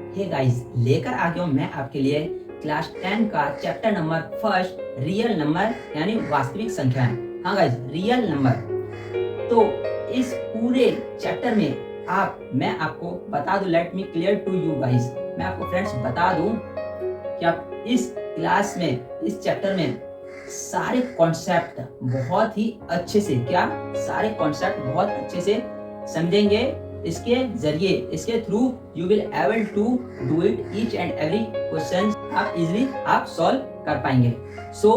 Hey guys, लेकर आ गया हूँ मैं आपके लिए क्लास 10 का chapter number first, real number यानी वास्तविक संख्याएं। हाँ गाइस, रियल नंबर। तो इस पूरे चैप्टर में मैं आपको बता दूं, let me clear to you guys, मैं आपको फ्रेंड्स बता दूं कि आप इस क्लास में, इस चैप्टर में सारे कॉन्सेप्ट बहुत ही अच्छे से बहुत अच्छे से समझेंगे। इसके जरिए, इसके through you will able to do it, each and every question आप इजिली सॉल्व कर पाएंगे। So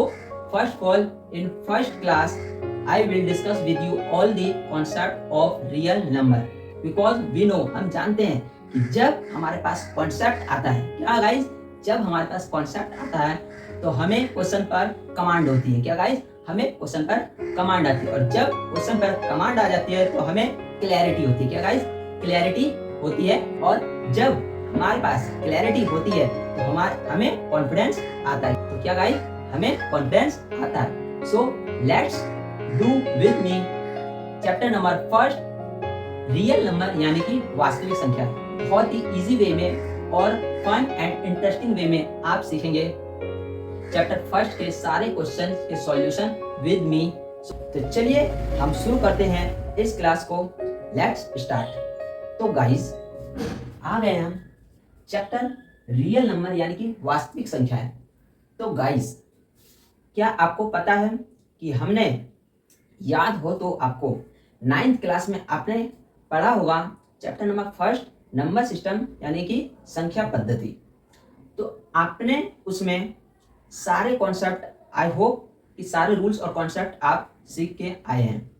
first of all, in first class I will discuss with you all the concept of real number, because we know, हम जानते हैं कि जब हमारे पास concept आता है, क्या गाइस, जब हमारे पास कॉन्सेप्ट आता है तो हमें क्वेश्चन पर कमांड होती है। क्या गाइस, हमें क्वेश्चन पर कमांड आती है, और जब क्वेश्चन पर कमांड आ जाती है तो हमें क्लैरिटी होती है। क्या गाइस, क्लैरिटी होती है, और जब हमारे पास क्लैरिटी होती है तो हमें कॉन्फिडेंस आता है। तो क्या गाइस, हमें कॉन्फिडेंस आता है। So let's do with me chapter number first, real number यानी कि वास्तविक संख्या। बहुत ही इजी वे में और फन एंड इंटरेस्टिंग वे में आप सीखेंगे चैप्टर फर्स्ट के सारे क्वेश्चन के सॉल्यूशन विद मी। तो चलिए हम शुरू करते हैं इस क्लास को। Let's start. तो गाइस, आ गए हम चैप्टर रियल नंबर यानी कि वास्तविक संख्याएं। तो गाइस, क्या आपको पता है कि हमने, याद हो तो आपको 9th क्लास में आपने पढ़ा होगा chapter number first, number system यानी कि संख्या पद्धति। तो आपने उसमें सारे कॉन्सेप्ट, आई होप कि सारे रूल्स और कॉन्सेप्ट आप सीख के आए हैं।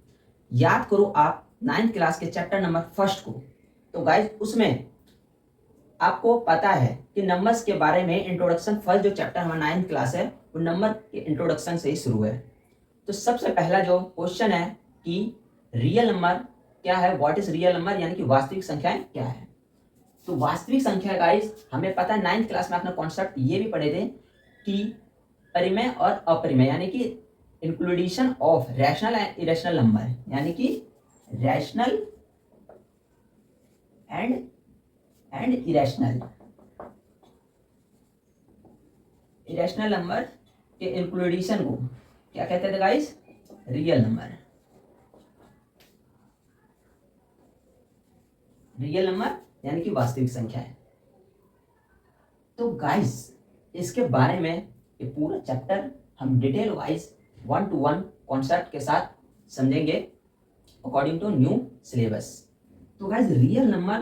याद करो आप 9th क्लास के चैप्टर नंबर फर्स्ट को। तो गाइस, उसमें आपको पता है कि नंबर्स के बारे में इंट्रोडक्शन, फर्स्ट जो चैप्टर हमारा 9th क्लास है वो नंबर के इंट्रोडक्शन से ही शुरू है। तो सबसे पहला जो क्वेश्चन है कि रियल नंबर क्या है, व्हाट इज रियल नंबर यानी कि वास्तविक संख्याएं क्या है। तो वास्तविक संख्या गाइस, हमें पता है 9th क्लास में आपने कॉन्सेप्ट ये भी पढ़े थे कि परिमेय और अपरिमेय यानी कि inclusion of rational and irrational number, यानी कि रैशनल एंड इरेशनल नंबर के इंक्लूडेशन को क्या कहते थे guys, real number. Real number यानी कि वास्तविक संख्या है। तो गाइस, इसके बारे में ये पूरा चैप्टर हम डिटेल वाइज 1 to 1 कॉन्सेप्ट के साथ समझेंगे अकॉर्डिंग टू न्यू सिलेबस। तो गाइस, रियल नंबर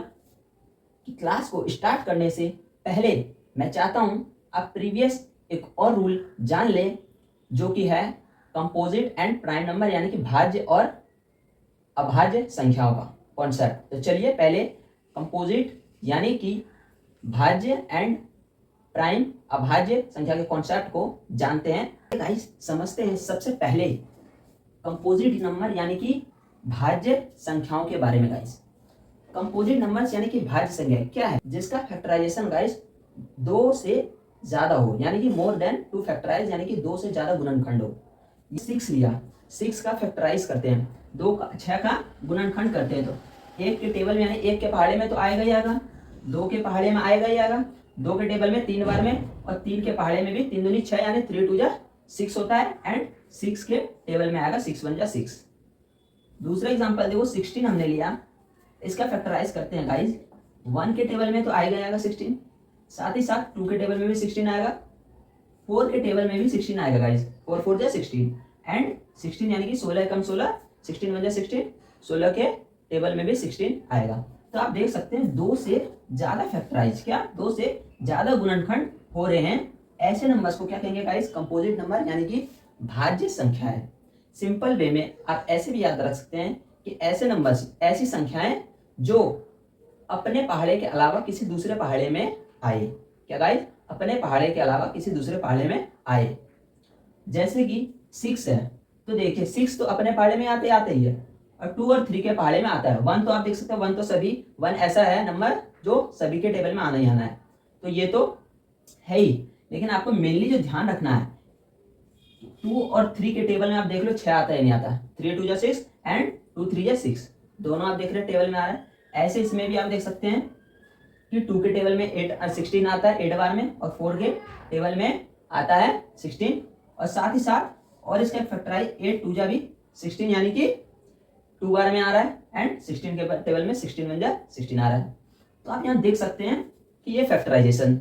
की क्लास को स्टार्ट करने से पहले मैं चाहता हूं आप प्रीवियस एक और रूल जान लें, जो कि है कंपोजिट एंड प्राइम नंबर यानी कि भाज्य और अभाज्य संख्याओं का कॉन्सेप्ट। तो चलिए पहले कंपोजिट यानी कि भाज्य एंड प्राइम अभाज्य संख्या के कॉन्सेप्ट को जानते हैं। गाइस, समझते हैं सबसे पहले कंपोजिट नंबर यानी कि भाज्य संख्याओं के बारे में। गाइस, कंपोजिट नंबर्स यानी कि भाज्य संख्या क्या है, जिसका फैक्टराइजेशन गाइस 2 से ज्यादा हो, यानी कि मोर देन 2 फैक्टराइज, यानी कि 2 से ज्यादा गुणनखंड हो। 6 लिया, 6 का फैक्टराइज करते हैं, 6 का गुणनखंड करते हैं, तो 1 के टेबल में यानी 1 के पहाड़े में तो आएगा ही आएगा, 2 के पहाड़े में आएगा ही आएगा, 2 के टेबल में 3 बार में, और 3 के पहाड़े में भी 3 दूनी 6 यानी 3 2 6 होता है, एंड 6 के टेबल में आएगा 6 1 6। दूसरा एग्जांपल देखो, 16 हमने लिया, इसका फैक्टराइज करते हैं गाइस। 1 के टेबल में तो आएगा 16, साथ ही साथ 2 के टेबल में भी 16 आएगा, 4 के टेबल में भी 16 आएगा गाइस, 4 4 16, एंड 16 यानी कि 16 कम 16, 16 1 16, 16 के टेबल में भी 16 आएगा। तो आप देख सकते हैं 2 से ज्यादा फैक्टराइज, क्या 2 से ज्यादा गुणनखंड हो रहे हैं, ऐसे नंबर्स को क्या कहेंगे गाइस, कंपोजिट नंबर यानी कि भाज्य संख्या है। सिंपल वे में आप ऐसे भी याद रख सकते हैं कि ऐसे नंबर्स, ऐसी संख्याएं जो अपने पहाड़े के अलावा किसी दूसरे पहाड़े में आए। क्या गाइस, अपने पहाड़े के अलावा किसी दूसरे पहाड़े में आए। जैसे कि 6 है, तो देखिए 6 तो अपने पहाड़े में आते ही है, और 2 और 3 के पहाड़े में आता है। 1 तो आप देख सकते हैं, 1 तो सभी, 1 ऐसा है नंबर जो सभी के टेबल में आना ही आना है, तो ये तो है ही। लेकिन आपको मेनली जो ध्यान रखना है, 2 और 3 के टेबल में आप देख लो 6 आता है नहीं आता, 3 2 6 एंड 2 3 6, दोनों आप देख रहे हैं टेबल में आ रहा है। ऐसे इसमें भी आप देख सकते हैं कि 2 के टेबल में 16 आता है 8 बार में, और 4 के टेबल में आता है 16, और साथ ही साथ और इसका फैक्टराइज 8 2 जा भी 16 यानी कि 2 बार में आ रहा है, एंड 16 के टेबल में 16 1 जा 16 आ रहा है। तो आप यहाँ देख सकते हैं कि ये फैक्टराइजेशन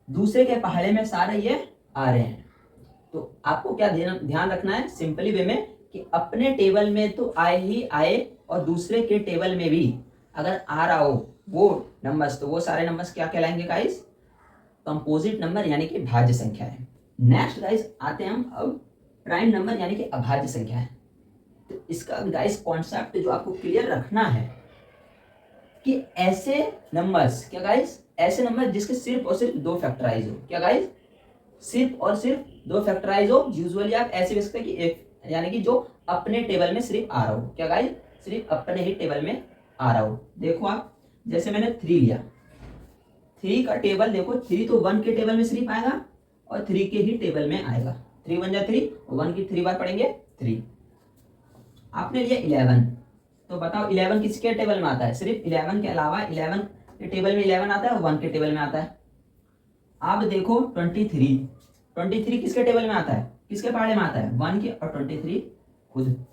दूसरे के पहाड़े में सारे ये आ रहे हैं। तो आपको क्या ध्यान रखना है सिंपली वे में कि अपने टेबल में तो आए ही आए, और दूसरे के टेबल में भी अगर आ रहा हो वो नंबर्स, तो वो सारे नंबर्स क्या कहलाएंगे गाइस? कंपोजिट नंबर यानी कि भाज्य संख्या है। नेक्स्ट गाइस आते हैं हम अब प्राइम नंबर यानी कि अभाज्य संख्या है। तो इसका गाइस कॉन्सेप्ट जो आपको क्लियर रखना है कि ऐसे नंबर्स, क्या गाइस, ऐसे नंबर जिसके सिर्फ और सिर्फ 2 फैक्टराइज हो। क्या गाइस? सिर्फ और सिर्फ 2 फैक्टराइज हो। यूजुअली आप ऐसे लिख सकते हैं कि एक, यानी कि जो अपने टेबल में सिर्फ आ रहा हो। क्या गाइस? सिर्फ अपने ही टेबल में आ रहा हो। देखो आप, जैसे मैंने 3 लिया, 3 का टेबल देखो, 3 तो 1 के टेबल में सिर्फ आएगा और 3 के ही टेबल में आएगा। 3 1 जा 3, और 1 की 3 बार पढ़ेंगे 3। आपने लिया 11, तो बताओ 11 किसके टेबल में आता है? सिर्फ 11 के अलावा 11 के टेबल में 11 आता है और 1 के टेबल में आता है। आप देखो 23, 23 किसके टेबल में आता है? किसके पहाड़े में आता है? 1 के, और 23 खुद।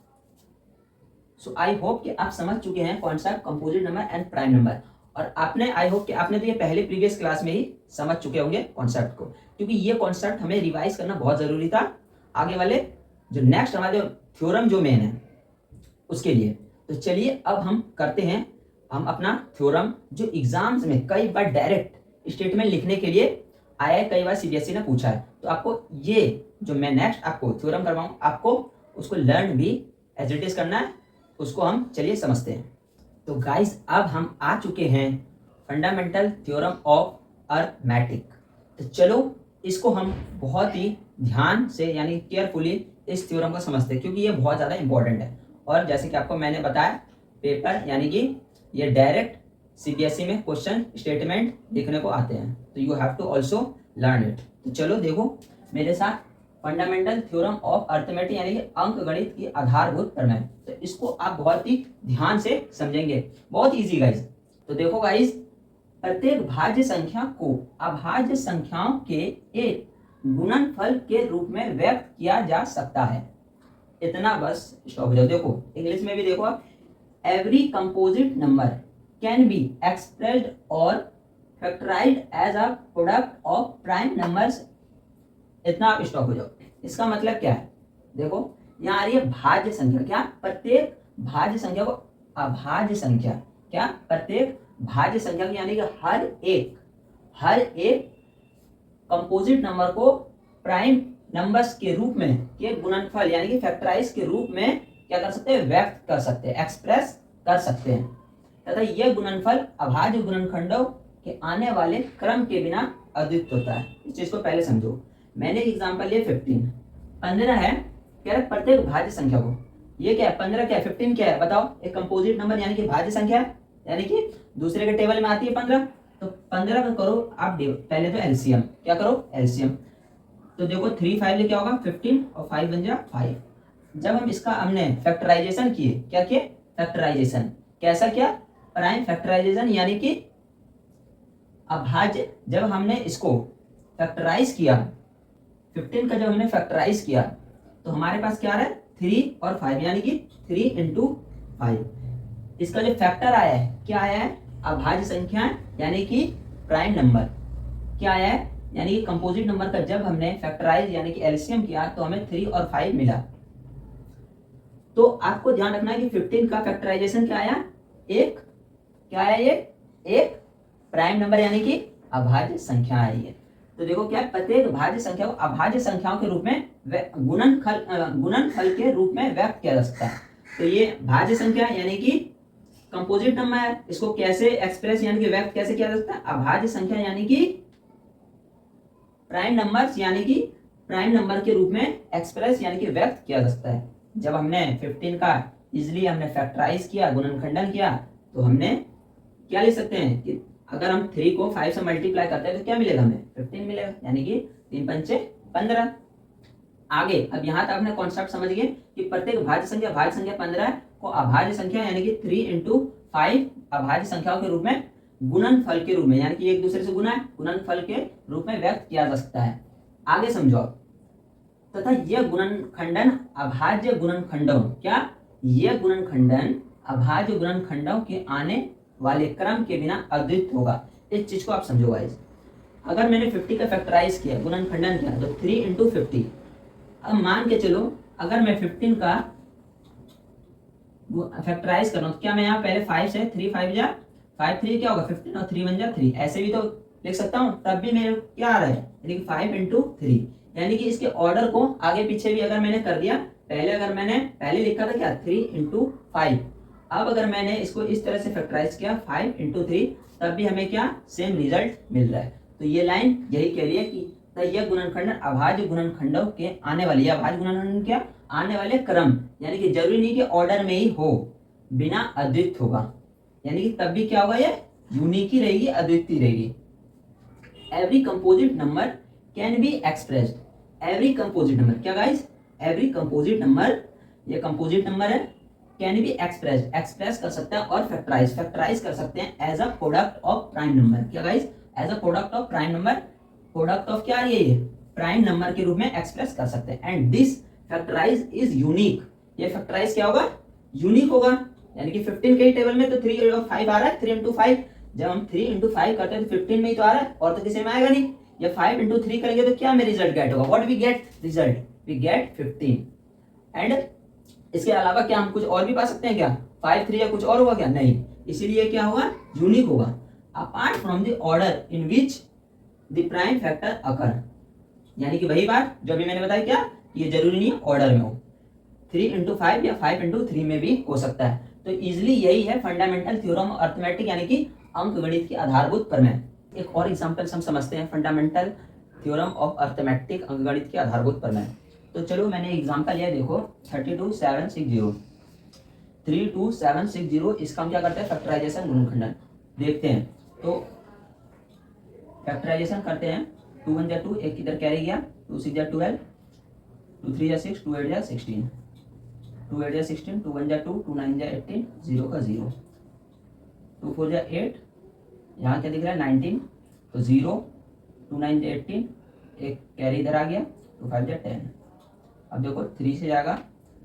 सो आई होप कि आप समझ चुके हैं concept composite number and prime number, और आपने, आई होप कि आपने तो ये पहले प्रीवियस क्लास में ही समझ चुके होंगे कॉन्सेप्ट को, क्योंकि ये कॉन्सेप्ट हमें रिवाइज करना बहुत जरूरी था आगे वाले जो नेक्स्ट हमारे जो थ्योरम जो मेन है उसके लिए। तो चलिए अब हम करते हैं हम अपना थ्योरम जो एग्जाम्स में कई बार डायरेक्ट स्टेटमेंट लिखने के लिए आया है, कई बार सीबीएसई ने पूछा है। तो आपको ये जो मैं नेक्स्ट आपको थ्योरम करवाऊँ, आपको उसको लर्न भी एज इट इज करना है, उसको हम चलिए समझते हैं। तो गाइस अब हम आ चुके हैं फंडामेंटल थ्योरम ऑफ अर्थमेटिक। तो चलो इसको हम बहुत ही ध्यान से यानी केयरफुली इस थ्योरम को समझते हैं, क्योंकि ये बहुत ज़्यादा इंपॉर्टेंट है। और जैसे कि आपको मैंने बताया पेपर यानी कि ये डायरेक्ट सीबीएसई में क्वेश्चन स्टेटमेंट लिखने को आते हैं, तो you have to also learn it. तो चलो देखो मेरे साथ फंडामेंटल थ्योरम ऑफ अर्थमेटिक यानी कि अंक गणित की आधारभूत प्रमेय। तो इसको आप बहुत ही ध्यान से समझेंगे, बहुत इजी गाइस। तो देखो गाइस, प्रत्येक भाज्य संख्या को अभाज्य संख्याओं के एक गुणनफल के रूप में व्यक्त किया जा सकता है। इतना बस स्टॉप हो जाओ। देखो इंग्लिश में भी देखो आप, every composite number can be expressed और factorized as a product of prime numbers. इतना आप स्टॉप हो जाओ। इसका मतलब क्या है? देखो यहाँ आ रही है भाज्य संख्या। क्या? प्रत्येक भाज्य संख्या को अभाज्य संख्या, क्या? प्रत्येक भाज्य संख्या को यानी कि हर एक कंपोजिट नंबर को प्राइम नंबर्स के रूप में के गुणनफल यानी कि फैक्टराइज के रूप में क्या कर सकते हैं? व्यक्त कर सकते हैं, एक्सप्रेस कर सकते हैं, तथा यह गुणनफल अभाज्य गुणनखंडों के आने वाले क्रम के बिना अद्वितीय होता है। इस चीज को पहले समझो। मैंने एग्जांपल लिया 15 है, कह रहे प्रत्येक भाज्य संख्या को, ये क्या है? 15 क्या है? 15 क्या है? बताओ। एक कंपोजिट नंबर यानी कि भाज्य संख्या है, यानी कि दूसरे के टेबल में आती है 15। तो 15 का करो आप पहले तो एलसीएम। क्या करो? एलसीएम। तो देखो 3 5 क्या होगा? 15, और 5 बन जा 5। जब हम इसका हमने फैक्टराइजेशन किए, क्या किए? फैक्टराइजेशन। कैसा किया? प्राइम फैक्टराइजेशन यानी कि अभाज्य। जब हमने इसको फैक्टराइज किया 15 का, जब हमने फैक्टराइज किया तो हमारे पास क्या आ रहा है? 3 और 5 यानी कि 3 × 5। इसका जो फैक्टर आया है, क्या आया है? अभाज्य संख्या यानी कि प्राइम नंबर। क्या आया है? यानी कि कंपोजिट नंबर का जब हमने फैक्टराइज यानी कि एलसीएम किया तो हमें 3 और 5 मिला। तो आपको ध्यान रखना है कि 15 का फैक्टराइजेशन क्या आया? एक। क्या आया? ये एक प्राइम नंबर यानी कि अभाज्य संख्या आई है। तो देखो क्या, प्रत्येक भाज्य संख्या को अभाज्य संख्याओं के रूप में गुणनफल के रूप में व्यक्त किया जा सकता है। तो ये भाज्य संख्या यानी कि कंपोजिट नंबर है, इसको कैसे एक्सप्रेस यानी कि व्यक्त कैसे किया जा सकता है? अभाज्य संख्या यानी कि प्राइम नंबर्स यानी कि प्राइम नंबर के रूप में एक्सप्रेस यानी कि व्यक्त किया जा सकता है। जब हमने 15 का इजिली हमने फैक्टराइज किया, गुणनखंडन किया, तो हमने क्या लिख सकते हैं कि अगर हम 3 को 5 से मल्टीप्लाई करते हैं तो क्या मिलेगा? हमें 15 मिलेगा, यानी कि 3 पंचे 15। आगे अब यहाँ तक आपने कॉन्सेप्ट समझ गए कि प्रत्येक भाज्य संख्या 15 को अभाज्य संख्या यानी कि 3 × 5 अभाज्य संख्याओं के रूप में गुणनफल के रूप में, यानी कि एक दूसरे से गुना है, गुणनफल के रूप में व्यक्त किया जा सकता है। आगे समझो। तथा यह गुणनखंडन अभाज्य गुणनखंडों, क्या यह गुणनखंडन अभाज्य गुणनखंडों के आने वाले क्रम के बिना अद्वितीय होगा। इस चीज को आप समझो गाइस। अगर मैंने 50 का फैक्टराइज किया, गुणनखंडन किया, तो 3 × 50। अब मान के चलो अगर मैं 15 का फैक्टराइज कर रहा हूँ, तो क्या मैं यहाँ पहले 5 से 3 5 जा 5 3 क्या होगा 15 और 3 1 जा 3, ऐसे भी तो लिख सकता हूँ, तब भी मेरे क्या आ रहा है, यानी कि 5 × 3, यानी कि इसके ऑर्डर को आगे पीछे भी अगर मैंने कर दिया, पहले अगर मैंने पहले लिखा था क्या 3 × 5, अब अगर मैंने इसको इस तरह से फैक्टराइज किया 5 × 3, तब भी हमें क्या सेम रिजल्ट मिल रहा है। तो ये लाइन यही कह रही है कि यह गुणनखंडन अभाज्य गुणनखंडों के आने वाले, या अभाज्य गुणनखंड क्या आने वाले क्रम, यानी कि जरूरी नहीं कि ऑर्डर में ही हो, बिना अद्वितीय होगा, यानी कि तब भी क्या होगा, ये यूनिक ही रहेगी, अद्वितीय रहेगी। Every composite number can be expressed, every composite number, क्या गाइस, एवरी कंपोजिट नंबर, ये कंपोजिट नंबर है, कैन बी एक्सप्रेस्ड, एक्सप्रेस कर सकते हैं और फैक्टराइज कर सकते हैं as a product of prime number, क्या guys, as a product of prime number, product of क्या है ये प्राइम नंबर के रूप में एक्सप्रेस कर सकते हैं। And this factorise is unique, ये फैक्टराइज क्या होगा, यूनिक होगा, यानी कि 15 के टेबल में तो 3 और 5 आ रहा है, 3 × 5, जब हम 3 × 5 करते हैं तो 15 में ही तो आ रहा है, और तो किसी में आएगा नहीं। ये 5 × 3 करेंगे तो क्या हमें रिजल्ट गेट होगा, what we get result, we get 15। And इसके अलावा क्या हम कुछ और भी पा सकते हैं क्या, 5 3 या कुछ और होगा क्या, नहीं, इसीलिए क्या होगा, यूनिक होगा। Apart from the order in which the prime factor occur, यानी कि वही बात जो अभी मैंने बताया, क्या ये जरूरी नहीं ऑर्डर में हो, 3 × 5 या 5 × 3 में भी हो सकता है। तो इजिली यही है फंडामेंटल थ्योरम ऑफ अर्थमेटिक, यानी कि अंकगणित की आधारभूत प्रमेय। एक और एग्जांपल हम समझते हैं फंडामेंटल थ्योरम ऑफ अर्थमेटिक, अंकगणित की आधारभूत प्रमेय। तो चलो मैंने एग्जांपल लिया, देखो 32760, 32760, इसका हम क्या करते हैं फैक्टराइजेशन, गुणनखंडन देखते हैं। तो फैक्टराइजेशन करते हैं, 2 1 जा 2, एक किधर कैरी गया, 2 6 जा 12, 2 3 जा 6, 2 8 जा 16, 2 8 जा 16, 2 1 जा 2, 2 9 जा 18, 0 का 0, 2 4 जा 8, यहाँ क्या दिख रहा है 19, तो 0, 2 9 जा 18, एक कैरी इधर आ गया, 2 5 जा 10। अब देखो 3 से जाएगा,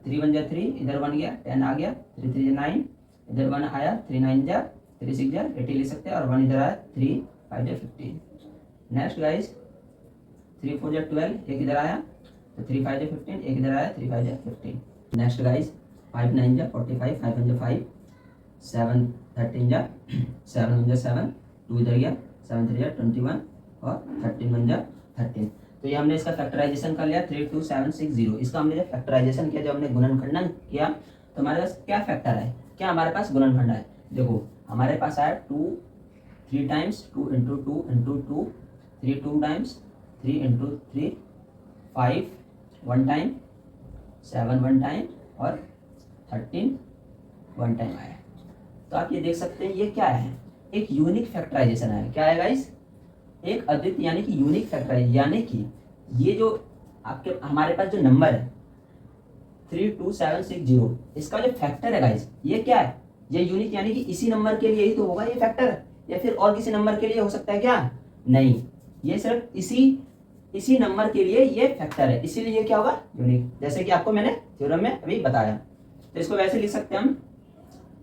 3 1 जा 3, इधर 1 गया, 10 आ गया, 3 3 जा 9, इधर 1 आया, 3 9 जा 3 6 जा 80 ले सकते हैं, और 1 इधर आया, 3 5 जा 15। नेक्स्ट गाइस 3 4 जा 12, एक इधर आया, तो 3 5 जा 15, एक इधर आया, 3 5 जा 15। नेक्स्ट गाइस 5 9 जा 45, 5 1 जा 5, 7 13 जा 7 1 जा 7, 2 इधर गया, 7 3 जा 21, और 13 1 जा 13। तो ये हमने इसका फैक्टराइजेशन कर लिया 32760, इसका हमने जब फैक्टराइजेशन किया, जब हमने गुणनखंडन किया, तो हमारे पास क्या फैक्टर है, क्या हमारे पास गुणनखंड है, देखो हमारे पास आया 2 3 टाइम्स, 2 × 2 × 2, 3 2 टाइम्स, 3 × 3, 5 1 टाइम, 7 1 टाइम, और 13 1 टाइम आया। तो आप ये देख सकते हैं ये क्या है, एक यूनिक फैक्टराइजेशन है, क्या है गाइस, एक अद्वितीय, यानी कि यूनिक फैक्टराइज, यानी कि ये जो आपके हमारे पास जो नंबर है 32760, इसका जो फैक्टर है गाइस, ये क्या है, ये यूनिक, यानी कि इसी नंबर के लिए ही तो होगा ये फैक्टर, या फिर और किसी नंबर के लिए हो सकता है क्या, नहीं, ये सिर्फ इसी नंबर के लिए ये फैक्टर है, इसीलिए क्या होगा यूनिक, जैसे कि आपको मैंने थ्योरम में अभी बताया। तो इसको वैसे लिख सकते हैं हम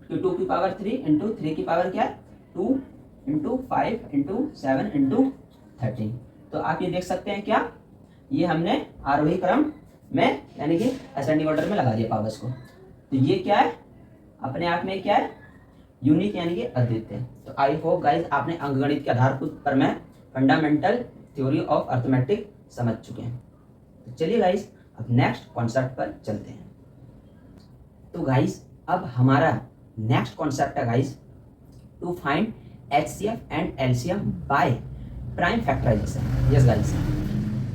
कि 2 की पावर 3 × 3 की पावर क्या है 2 × 5 × 7 × 13। तो आप ये देख सकते हैं क्या, ये हमने आरोही क्रम में, यानी कि असेंडिंग ऑर्डर में लगा दिया पावर्स को। तो ये क्या है, अपने आप में क्या है, यूनिक, यानी कि अद्वितीय। तो आई होप गाइस आपने अंकगणित के आधारभूत प्रमेय, फंडामेंटल थ्योरी ऑफ अर्थमेटिक समझ चुके हैं। तो चलिए गाइस अब नेक्स्ट कॉन्सेप्ट पर चलते हैं। तो गाइस अब हमारा नेक्स्ट कॉन्सेप्ट है guys, to find HCF and LCM by prime factorisation. Yes guys,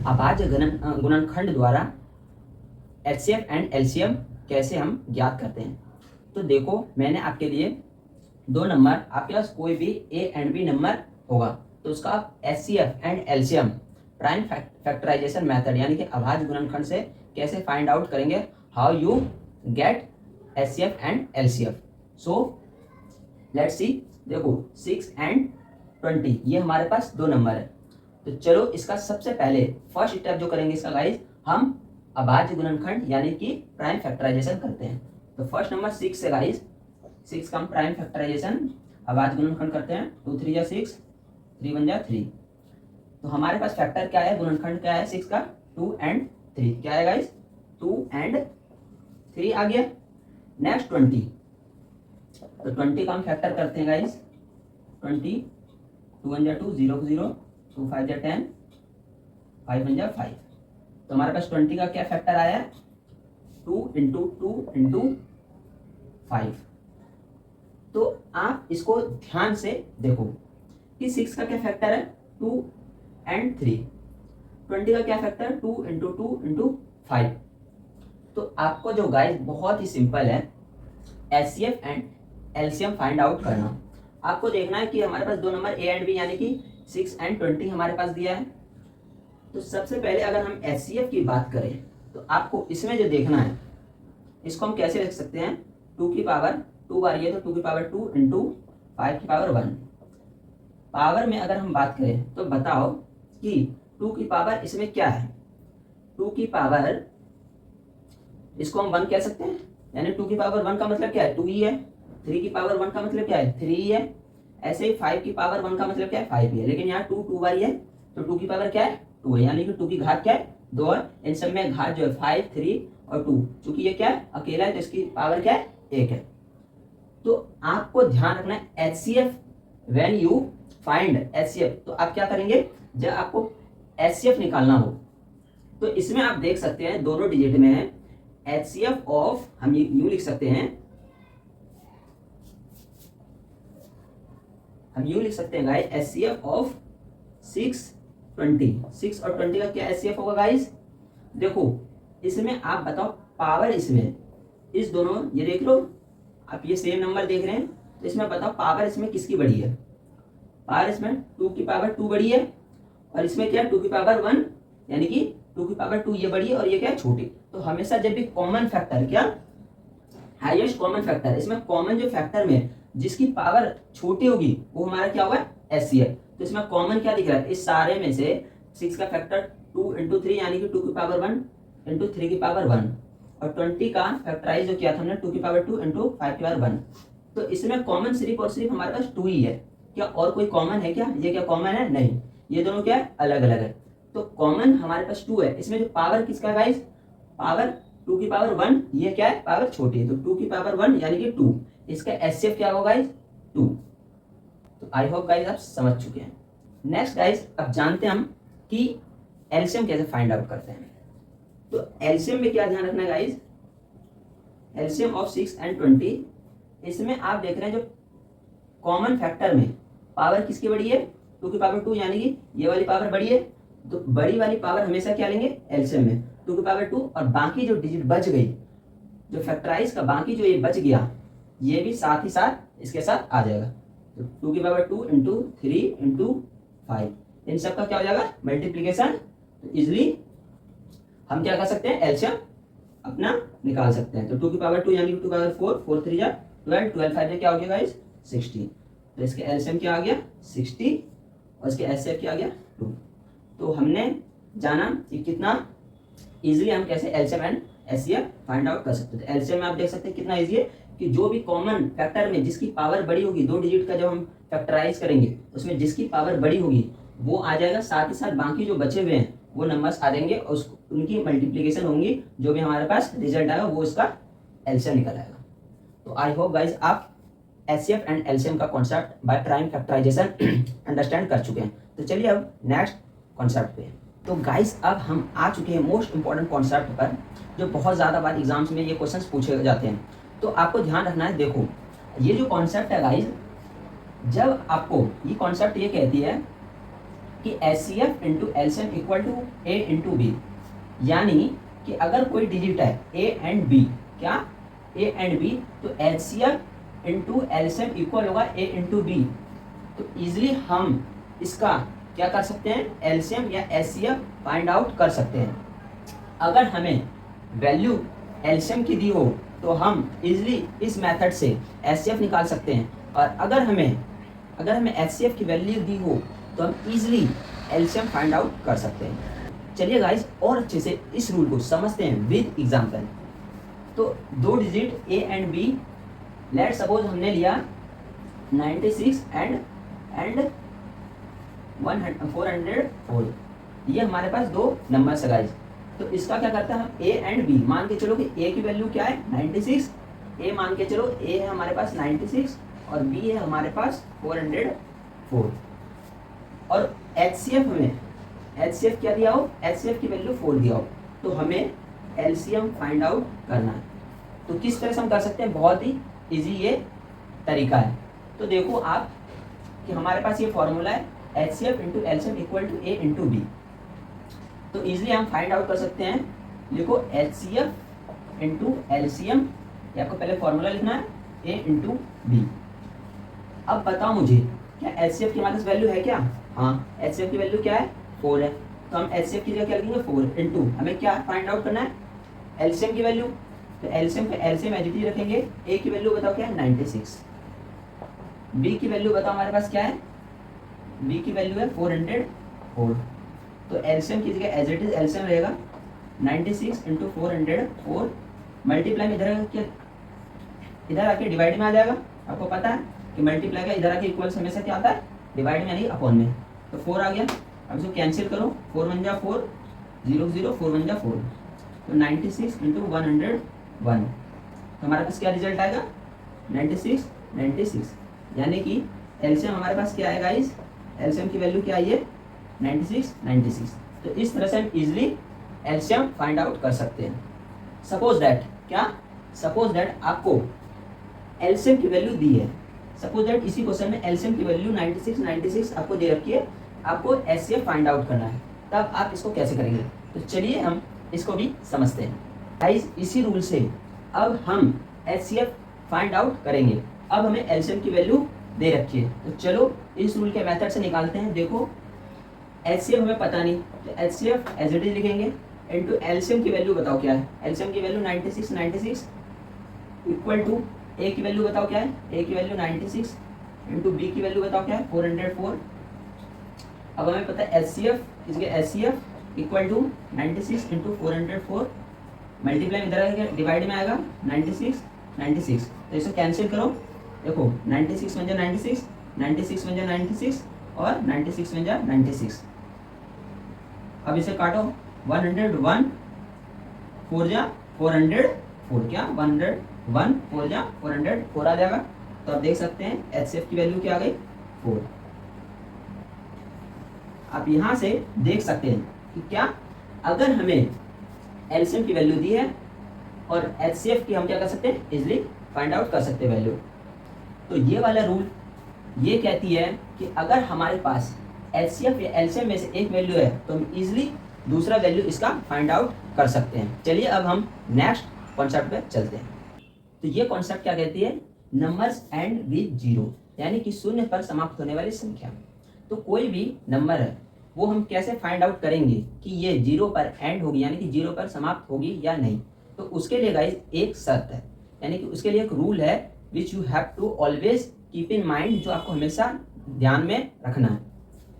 अभाज्य गुणनखंड द्वारा HCF एंड LCM कैसे हम ज्ञात करते हैं। तो देखो मैंने आपके लिए दो नंबर, आपके पास कोई भी A एंड B नंबर होगा, तो उसका आप HCF and LCM prime factorisation method, यानी कि अभाज्य गुणनखंड से कैसे फाइंड आउट करेंगे, how you get HCF and LCM। So let's see, देखो 6 एंड 20 ये हमारे पास दो नंबर है। तो चलो इसका सबसे पहले फर्स्ट स्टेप जो करेंगे इसका गाइस, हम अभाज्य गुणनखंड यानी कि प्राइम फैक्टराइजेशन करते हैं। तो फर्स्ट नंबर 6 से गाइस, 6 का हम प्राइम फैक्टराइजेशन अभाज्य गुणनखंड करते हैं। 2 3 जा 6, 3 1 जा 3। तो हमारे पास फैक्टर क्या है, गुणनखंड क्या है 6 का, 2 एंड 3। क्या है गाइस, 2 एंड 3 आ गया। नेक्स्ट 20, तो 20 का हम फैक्टर करते हैं गाइस। 20, 2 1 जा 2, 0 0, 2 5 जा 10, 5 1 जा 5। तो हमारे पास 20 का क्या फैक्टर आया, 2 इंटू 2 इंटू 5। तो आप इसको ध्यान से देखो कि 6 का क्या फैक्टर है, 2 एंड 3। 20 का क्या फैक्टर है, 2 इंटू 2 इंटू 5। तो आपको जो गाइस बहुत ही सिंपल है, HCF and LCM find out करना। आपको देखना है कि हमारे पास दो नंबर ए एंड बी यानी कि 6 एंड 20 हमारे पास दिया है। तो सबसे पहले अगर हम एचसीएफ की बात करें तो आपको इसमें जो देखना है, इसको हम कैसे लिख सकते हैं, 2 की पावर 2 बार ये, तो 2 की पावर 2 इंटू 5 की पावर 1। पावर में अगर हम बात करें तो बताओ कि 2 की पावर इसमें क्या है, 2 की पावर इसको हम 1 कह सकते हैं, यानी 2 की पावर 1 का मतलब क्या है, 2 ही है। 3 की पावर 1 का मतलब क्या है, 3 ही है। ऐसे ही 5 की पावर 1 का मतलब क्या है, 5 ही है। लेकिन यहाँ 2 2 बार है, तो 2 की पावर क्या है, 2 है, यानी कि 2 की घात क्या है, 2 है। इन सब में घात जो है 5 3 और 2, चूंकि ये क्या है, अकेला है, तो इसकी पावर क्या है, 1 है। तो आपको ध्यान रखना है HCF, when you find HCF, तो आप क्या करेंगे, जब आपको एचसीएफ निकालना हो तो इसमें आप देख सकते हैं दोनों डिजिट में है एचसीएफ ऑफ, हम यूं लिख सकते हैं, हम यूं लिख सकते हैं गाइस, एचसीएफ ऑफ 6 20। 6 और 20 का क्या एचसीएफ होगा गाइस, देखो इसमें आप बताओ पावर, इसमें इस दोनों ये देख लो आप, ये सेम नंबर देख रहे हैं, तो इसमें बताओ पावर इसमें किसकी बड़ी है, पावर इसमें 2 की पावर 2 बड़ी है, और इसमें क्या है 2 की पावर 1, यानी कि 2 की पावर 2 ये बड़ी है और ये क्या है छोटी। तो हमेशा जब भी कॉमन फैक्टर, क्या हाईएस्ट कॉमन फैक्टर, इसमें कॉमन जो फैक्टर में जिसकी पावर छोटी होगी वो हमारा क्या होगा, एचसीएफ। तो इसमें कॉमन क्या दिख रहा है, इस सारे में से 6 का फैक्टर 2 इंटू 3 यानी कि 2 की पावर 1 इंटू 3 की पावर 1, और 20 का फैक्टराइज जो किया था हमने 2 की पावर 2 इंटू 5 की पावर 1। तो इसमें कॉमन सिर्फ और सिर्फ हमारे पास 2 ही है। क्या और कोई कॉमन है क्या, ये क्या कॉमन है, नहीं, ये दोनों क्या है, अलग अलग है। तो कॉमन हमारे पास 2 है। इसमें जो पावर किसका है गाइस, पावर 2 की पावर 1, ये क्या है, पावर छोटी है, तो 2 की पावर 1 यानी कि 2, इसका एचसीएफ क्या होगा गाइस, 2। तो आई होप गाइस आप समझ चुके हैं। नेक्स्ट गाइस, अब जानते हैं हम कि एलसीएम कैसे फाइंड आउट करते हैं। तो एलसीएम में क्या ध्यान रखना है गाइस, एलसीएम ऑफ 6 एंड 20, इसमें आप देख रहे हैं जो कॉमन फैक्टर में पावर किसकी बड़ी है, 2 की पावर 2, यानी कि ये वाली पावर बड़ी है, तो बड़ी वाली पावर हमेशा क्या लेंगे, एलसीएम में 2 की पावर 2, और बाकी जो डिजिट बच गई, जो फैक्टराइज का बाकी जो ये बच गया, ये भी साथ ही साथ इसके साथ आ जाएगा। तो 2 की पावर 2 इंटू 3 इंटू 5, इन सब का क्या हो जाएगा, मल्टीप्लीकेशन। तो इजिली हम क्या कर सकते हैं, एलसीएम अपना निकाल सकते हैं। तो 2 की पावर 2 यानी कि 2 की पावर 4, 4 3 जा 12, 12 5 जा क्या हो गया गाइस, 60। तो इसके एलसीएम क्या आ गया, 60, और इसके एचसीएफ क्या आ गया, 2। तो हमने जाना कि कितना इजीली हम कैसे LCM and HCF find out कर सकते हैं। एलसीएम में आप देख सकते हैं कितना इजी है कि जो भी कॉमन फैक्टर में जिसकी पावर बड़ी होगी, 2 डिजिट का जब हम फैक्टराइज करेंगे उसमें जिसकी पावर बड़ी होगी वो आ जाएगा, साथ ही साथ बाकी जो बचे हुए हैं वो नंबर्स आ जाएंगे और उनकी मल्टीप्लीकेशन होंगी, जो भी हमारे पास रिजल्ट आएगा वो इसका एलसीएम निकल आएगा। तो आई होप गाइज आप एचसीएफ एंड एलसीएम का concept by prime factorisation understand कर चुके हैं। तो चलिए अब नेक्स्ट कॉन्सेप्ट पे। तो गाइस अब हम आ चुके हैं मोस्ट इंपॉर्टेंट कॉन्सेप्ट पर, जो बहुत ज़्यादा बार एग्जाम्स में ये क्वेश्चंस पूछे जाते हैं। तो आपको ध्यान रखना है, देखो ये जो कॉन्सेप्ट है गाइस, जब आपको ये कॉन्सेप्ट ये कहती है कि HCF into LCM equal to A into B, यानी कि अगर कोई डिजिट है ए एंड बी, क्या ए एंड बी, तो एचसीएफ इंटू एलसीएम इक्वल होगा ए इंटू बी। तो इजिली हम इसका क्या कर सकते हैं, एलसीएम या एचसीएफ फाइंड आउट कर सकते हैं। अगर हमें वैल्यू एलसीएम की दी हो तो हम इजिली इस मेथड से एचसीएफ निकाल सकते हैं, और अगर हमें अगर हमें HCF की वैल्यू दी हो तो हम इजीली एलसीएम फाइंड आउट कर सकते हैं। चलिए गाइस और अच्छे से इस रूल को समझते हैं विद एग्जांपल। तो दो digit A and B, let suppose हमने लिया 96 एंड 404, ये हमारे पास दो नंबर है गाइस। तो इसका क्या करते हैं हम ए एंड बी, मान के चलो कि ए की वैल्यू क्या है 96, ए मान के चलो ए है हमारे पास 96 और बी है हमारे पास 404। और HCF में HCF क्या दिया हो, HCF की वैल्यू 4 दिया हो, तो हमें LCM फाइंड आउट करना है। तो किस तरह से हम कर सकते हैं, बहुत ही इजी ये तरीका है। तो देखो आप कि हमारे पास ये फॉर्मूला है HCF into LCM equal to A into B. तो इजिली हम फाइंड आउट कर सकते हैं। देखो HCF इंटू LCM, ये आपको पहले फॉर्मूला लिखना है A इंटू बी। अब बताओ मुझे क्या HCF की हमारे पास वैल्यू है क्या? हाँ, HCF की वैल्यू क्या है 4 है, तो हम HCF की जगह क्या लिखेंगे 4 इंटू, हमें क्या फाइंड आउट करना है LCM की वैल्यू। तो LCM पे LCM एडिटिव रखेंगे। A की वैल्यू बताओ क्या है 96, B की वैल्यू बताओ हमारे पास क्या है, B की वैल्यू है 404। तो LCM की जगह एज इट इज LCM रहेगा 96 इंटू 404 मल्टीप्लाई में इधर आके डिवाइड में आ जाएगा। आपको पता है कि मल्टीप्लाई का इधर आके इक्वल्स हमेशा क्या आता है, डिवाइड में यानी अपॉन में। तो 4 आ गया, अब इसको कैंसिल करो, 4 1 जा 4, 0 0 4 1 जा 4, तो 96 इंटू 101, तो हमारे पास क्या रिजल्ट आएगा 96 96, यानी कि LCM हमारे पास क्या है गाइस, LCM की वैल्यू क्या आई है 96 96। तो इस तरह से हम इजिली LCM फाइंड आउट कर सकते हैं। सपोज दैट क्या, सपोज दैट आपको LCM की वैल्यू दी है, सपोज दैट इसी क्वेश्चन में LCM की वैल्यू 96 96 आपको दे रखी है, आपको HCF फाइंड आउट करना है, तब आप इसको कैसे करेंगे? तो चलिए हम इसको भी समझते हैं गाइस। इसी रूल से अब हम HCF फाइंड आउट करेंगे। अब हमें LCM की वैल्यू दे रखी है, तो चलो इस रूल के मेथड से निकालते हैं। देखो HCF हमें पता नहीं, तो HCF एज इट इज लिखेंगे इंटू LCM की वैल्यू बताओ क्या है, LCM की वैल्यू 96 96 इक्वल टू A की वैल्यू बताओ क्या है, A की वैल्यू 96 इंटू B की वैल्यू बताओ क्या है 404। अब हमें पता है HCF इसके HCF equal to 96 into 404 multiply इधर आएगा डिवाइड में आएगा 96 96, तो इसे कैंसिल करो। देखो 96 बन जा 96, 96 बन जा 96 और 96 बन जा 96। अब इसे काटो 101 4 जा 404, क्या 101 4 जा 404 आ जाएगा। तो आप देख सकते हैं HCF की वैल्यू क्या आ गई 4। आप यहाँ से देख सकते हैं कि क्या अगर हमें LCM की वैल्यू दी है और HCF की हम क्या कर सकते हैं इजिली फाइंड आउट कर सकते हैं वैल्यू। तो ये वाला रूल ये कहती है कि अगर हमारे पास HCF या LCM में से एक वैल्यू है तो हम इजिली दूसरा वैल्यू इसका फाइंड आउट कर सकते हैं। चलिए अब हम नेक्स्ट कॉन्सेप्ट पे चलते हैं। तो ये कॉन्सेप्ट क्या कहती है, नंबर्स एंड विद जीरो, यानी कि शून्य पर समाप्त होने वाली संख्या। तो कोई भी नंबर है वो हम कैसे फाइंड आउट करेंगे कि ये जीरो पर एंड होगी, यानी कि जीरो पर समाप्त होगी या नहीं। तो उसके लिए गाइस एक शर्त है, यानी कि उसके लिए एक रूल है which you have to always keep in mind, जो आपको हमेशा ध्यान में रखना है।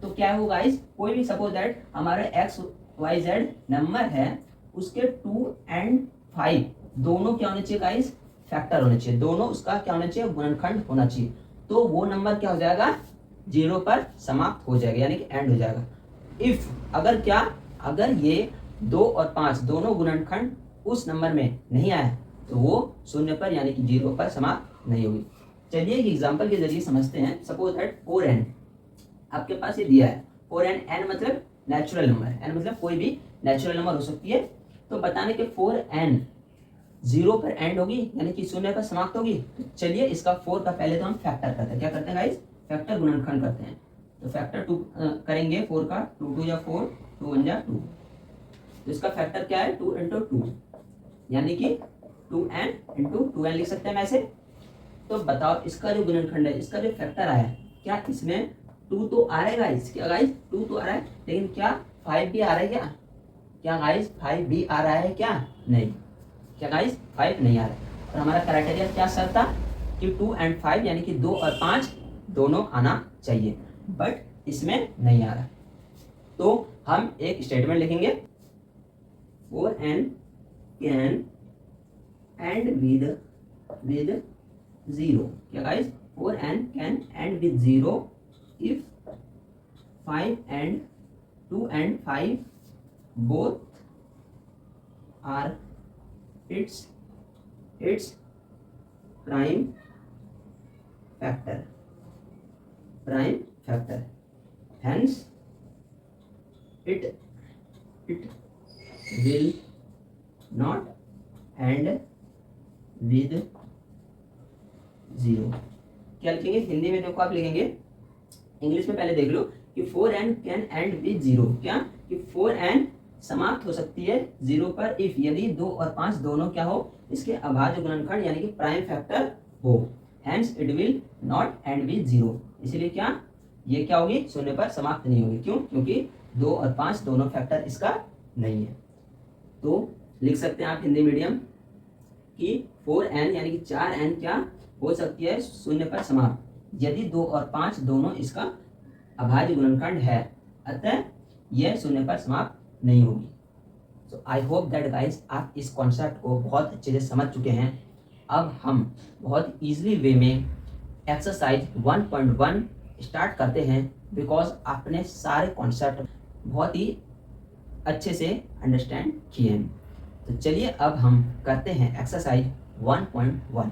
तो क्या हो गाइस, कोई भी सपोज दैट हमारे XYZ नंबर है, उसके 2 and 5 दोनों क्या होने चाहिए गाइस, फैक्टर होने चाहिए, दोनों उसका क्या होना चाहिए, गुणनखंड होना चाहिए। तो वो नंबर क्या हो जाएगा, जीरो पर समाप्त हो जाएगा, यानी कि एंड हो जाएगा। इफ अगर क्या, अगर ये 2 और 5 दोनों गुणनखंड उस नंबर में नहीं आए तो वो शून्य पर यानी कि जीरो पर समाप्त नहीं होगी। चलिए एक एग्जांपल के जरिए समझते हैं। सपोज दैट 4n आपके पास ये दिया है 4n, n मतलब नेचुरल नंबर, n मतलब कोई भी नेचुरल नंबर हो सकती है। तो बताने के 4n जीरो पर एंड होगी यानी कि शून्य पर समाप्त होगी। तो चलिए इसका 4 का पहले तो हम फैक्टर करते हैं। क्या करते हैं गाइस, फैक्टर गुणनखंड करते हैं। तो फैक्टर 2 करेंगे 4 का, 2 2 जा 4, 2 1 जा 2। तो इसका फैक्टर क्या है 2 इंटू 2, यानी कि 2n इंटू 2n लिख सकते हैं वैसे। तो बताओ इसका जो गुणनखंड है, इसका जो फैक्टर आया है, क्या इसमें 2 तो आ रहा है गाइस, क्या गाइस 2 तो आ रहा है, लेकिन क्या 5 भी आ रहा है क्या, क्या गाइस 5 भी आ रहा है क्या, नहीं, क्या गाइस 5 नहीं आ रहा है। और हमारा क्राइटेरिया क्या सर था कि 2 and 5 यानी कि 2 और 5 दोनों आना चाहिए, बट इसमें नहीं आ रहा। तो हम एक स्टेटमेंट लिखेंगे 4n कैन एंड विद 0। क्या guys, 4n can and with 0 if 5 and 2 and 5 both are its prime factor, hence it will not end with 0। क्या लिखेंगे हिंदी में? देखो आप लिखेंगे, इंग्लिश में पहले देख लो कि 4n कैन एंड विद 0। क्या कि 4n समाप्त हो सकती है 0 पर इफ यदि 2 और 5 दोनों क्या हो, इसके अभाज्य गुणनखंड यानी कि प्राइम फैक्टर हो। Hence it will not and with 0, इसलिए क्या ये क्या होगी, शून्य पर समाप्त नहीं होगी। क्यों? क्योंकि 2 और 5 दोनों फैक्टर इसका नहीं है। तो लिख सकते हैं आप हिंदी मीडियम कि 4n यानी कि 4n क्या हो सकती है शून्य पर समाप्त यदि 2 और 5 दोनों इसका अभाज्य गुणनखंड है, अतः यह शून्य पर समाप्त नहीं होगी। सो आई होप दैट गाइस आप इस कॉन्सेप्ट को बहुत अच्छे से समझ चुके हैं। अब हम बहुत इजीली वे में एक्सरसाइज 1.1 स्टार्ट करते हैं, बिकॉज आपने सारे कॉन्सेप्ट बहुत ही अच्छे से अंडरस्टैंड किए हैं। तो चलिए अब हम करते हैं एक्सरसाइज 1.1।